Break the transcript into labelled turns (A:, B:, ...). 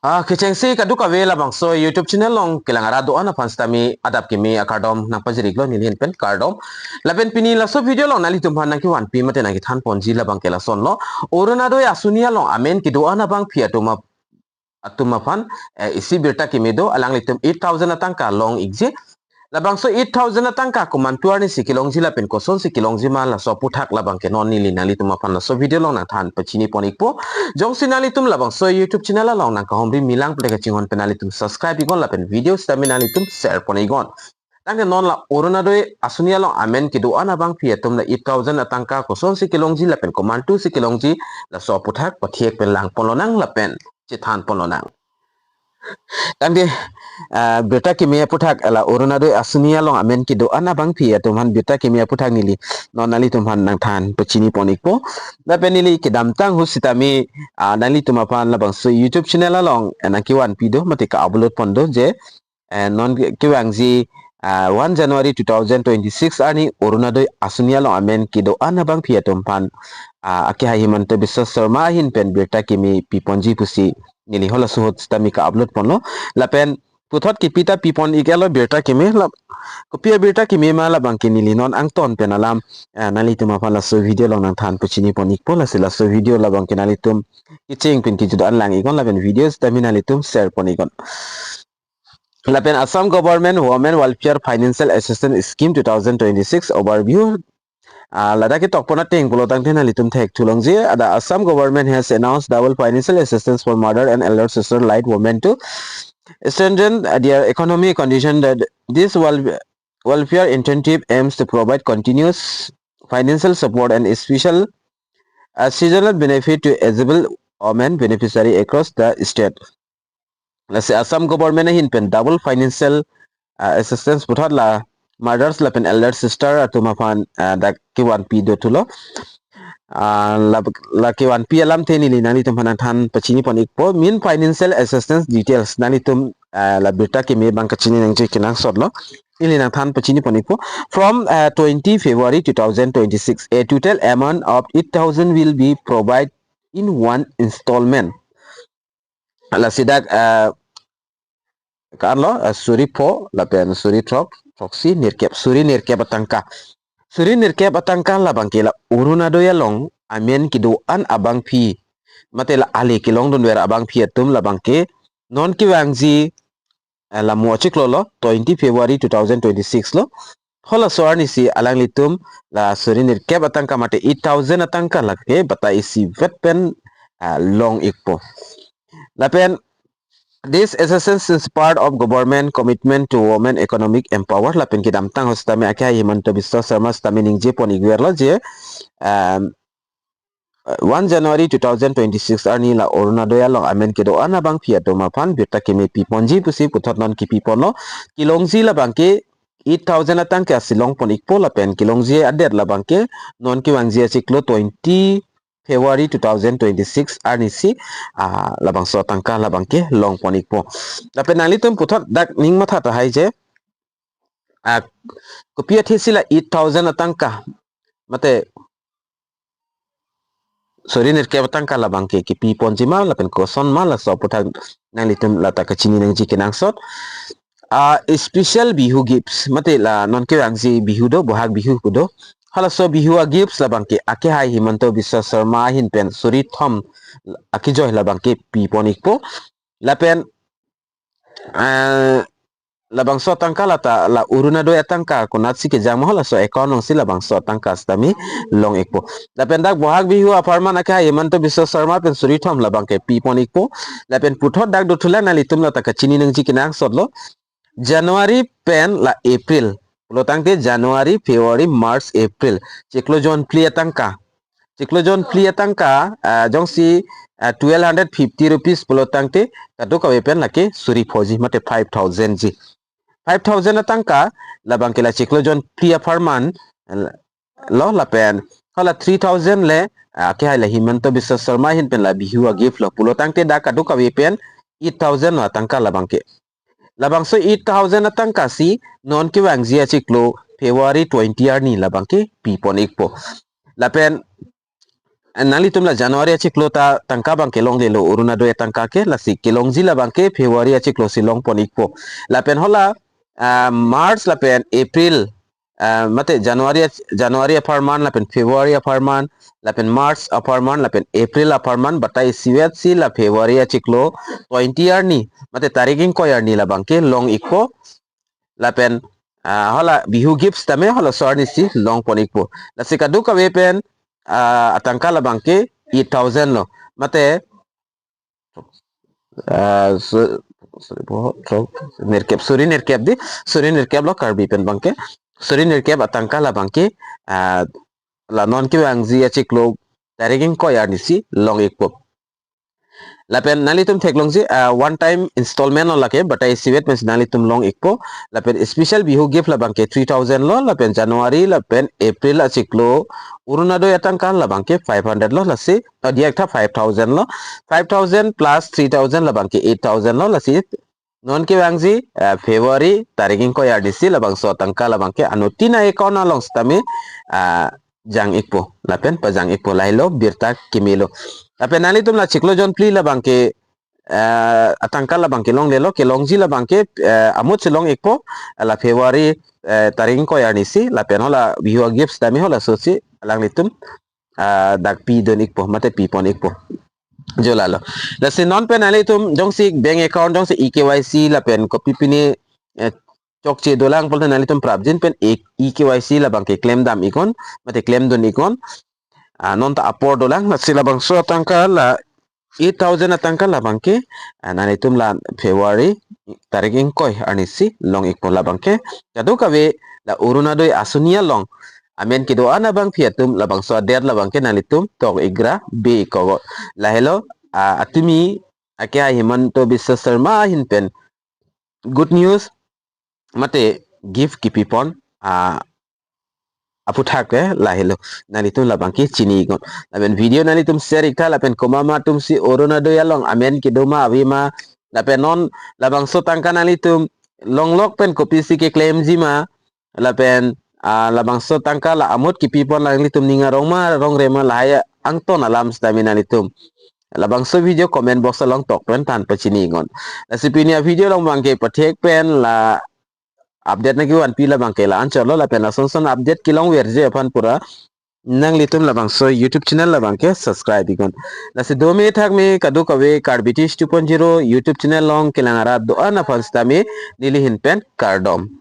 A: Kiceng si kaduk avela bang so YouTube channel long kilang arado ana fans tami adap kimi akardom nang pajirik lo nilin pen kardom laben pini la so video long nali tumhan nang ki wan pi mate nang ki than ponji la bang kela son lo orona do asunia long amen ki do ana bang phia tuma atuma fan isi birta kimi do alang litum 8000 atang ka long igje labang so 8000 atang ka kumantuar ni sikilong jila pen koson sikilong jima la so puthak labang ke non ni linali tuma fan la so video long nang than pachini ponik po jong sinali tum labang so YouTube channel la long nang ka homri milang plega chingon penali tum subscribe igon la pen video staminali tum share ponigon tangke non la orona doi asunia long amen ki do ana bang phia tum la 8000 atang ka koson sikilong jila pen komantu sikilong ji la so puthak pathiek pen lang polonang la pen chithan polonang tangke beta kimia puthak ala orona doi asunia long amen ki do ana bang phia tumhan beta kimia puthak nili nonali tumhan nang than pachini ponik po da penili kidam tang husitami nali tumapan la bang so YouTube channel long anaki wan pido mate ka upload pondo je non kiwangji 1 January 2026 ani orona doi asunia long amen ki do ana bang phia tumpan aki ha himanta biswa sharma hin pen beta kimi piponji pusi nili hola suhot tami ka upload ponlo lapen puthot ki pita pipon igelo berta kimi la kopia berta kimi mala bangki nili non ang ton penalam nali tuma pala so video long nang than puchini ponik pola sila so video la bangki nali tum kiching pin ki judan lang igon laben videos tami nali tum share ponigon lapen Assam Government Women Welfare Financial Assistance Scheme 2026 overview ladaki tokpona teng polotang thena litum thek thulongji ada Assam government has announced double financial assistance for mother and elder sister light women to strengthen their economic condition. That this welfare incentive aims to provide continuous financial support and special seasonal benefit to eligible women beneficiary across the state. Let's say Assam government hin pen double financial assistance puthot la mothers la pen elder sister atuma fan da kiwan pi do tulo la kiwan pi alam te ni nali tum hanan than pachini ponik po min financial assistance details nali tum la beta ki me bang kachini nang che kinang sotlo ili nang than pachini ponik po from 20 February 2026 a total amount of 8000 will be provided in one installment la sidak Carlo suri po la pen suri trop proxy nirkep suri nirkep atangka la bangkela uruna do yalong amen kido an abang phi matela ali kilong don wer abang phi tum la bangke non ki wangji la mochik lo 20 February 2026 lo hola soarni si alang litum la suri nirkep atangka mate 8000 atangka la ke bata isi vet pen long ikpo la pen this assistance is part of government commitment to women economic empower la pen kidam tang hostame akya Himanta Biswa Sharma stame ningje pon igwer la je 1 January 2026 arni la oruna doya long amen kedo ana bang phia to ma phan beta keme piponji pusi puthot non ki pipono kilongji la bangke 8000 atang ka silong pon ikpo la pen kilongji adet la bangke non ki wangji achiklo 20 February 2026 arnisi labang so tangka labang ke long ponik po lapen nali tum puthot dak ning matha ta hai je kopia thesila 8000 atangka mate sorry nir ke atangka labang ke ki pi ponji ma lapen koson ma la so puthak nali tum lata ka chini nang ji kenang sot special bihu gifts mate la non ke angji bihu do bohag bihu kudo hala so bihu gifts labang ke ake hai Himanta Biswa Sharma hin pen suri thom aki joy labang ke pi ponik po lapen labang so tangka lata la uruna do atangka kunat si ke jang hala so account si labang so tangka stami long ekpo lapen dak bohag bihu aparman ake hai Himanta Biswa Sharma pen suri thom labang ke pi ponik po lapen puthot dak do thula na litum lata ka chini nang ji kinang sotlo January pen la April lotangte January February March April ciklojon pli atangka jongsi 1250 rupees lotangte kadu ka pen lake suri phoji mate 5000 ji 5000 atangka labang kela ciklojon pli farman lo la pen hala 3000 le ke hala Himanta Biswa Sharma hin pen la bihu gift lo pulotangte da kadu ka pen 8000 atangka labang ke labang so 8000 atangka si non ki wangji achiklo February 20 arni labang ke pi ponik po lapen nalitum la Januari achi klota tangka bang kelong le lo uruna do tangka ke la si kelong zila bang ke Februari achi klo silong ponikpo la pen hola March la pen April mate Januari aparman la pen Februari aparman la pen March aparman la pen April aparman batai siwet si la Februari achi klo 20 year ni mate tariking ko year ni la bang ke long ikpo la pen hola bihu gifts tame hola sorni si long ponikpo la si kadu ka we pen atangka la bangke 8,000 lo mate suri nirkep lo karbi pen bangke suri nirkep atangka la bangke la non ke angzi achik lo tariging ko yar nisi long ikpo lapen nalitum theklongji one time installment lo lake batai sivet mes nalitum long ikpo lapen special bihu gift la bangke 3,000 lo lapen January lapen April achiklo urunado yatangkan la bangke 500 lo lasi dia ekta 5,000 lo 5,000 plus 3,000 la bangke 8,000 lo lasi non ke bangji February tariging ko yardisi la bangso tangka la bangke anutina account long stami jang ikpo lapen pajang ikpo lailo birta kimilo lapen nalitum la chiklo jon pli la bangke atangka la bangke long lelo ke longji la bangke amut silong ikpo la February taring ko yarnisi lapen hola bihu gifts tami hola sosi lang litum dak pi don ikpo mate pi pon ikpo jolalo la si non pen nalitum jong si bank account jong si EKYC lapen kopi pini chok che dolang polta nalitum prabjin pen EKYC la bangke claim dam ikon mate claim don ikon non ta apor dolang la sila bang so tangka la 8,000 atangka la bangke nanitum la February tariging koy anisi long ikpo la bangke kadu kawe la urunadoi asunia long amen kido ana bang fiatum la bang so der la bangke nalitum tok igra be ko la hello atumi akya Himanto Biswa Sharma hinpen good news mate give kipipon aputhak ke lahilo nalitum labangki chini gon laben video nalitum share ikta lapen komama tum si orona do yalong amen kidoma avima lapen non labang so tangka nalitum longlok pen kopi si ke claim jima lapen labang so tangka la amot ki pipon langlitum ninga rongma rong rema lahaya angton alam stamina nalitum labang so video comment box long tok pen tan pachini gon lasipinia video long bangke pathek pen la update na kiwan pila bangke la anchalo la pen son update kilong werje apan pura nang litum labang so YouTube channel labang ke subscribe ikon la se 2 minute hak me kadu kawe Cardbitis 2.0 YouTube channel long kilangara doa na fanstami nilihin pen cardom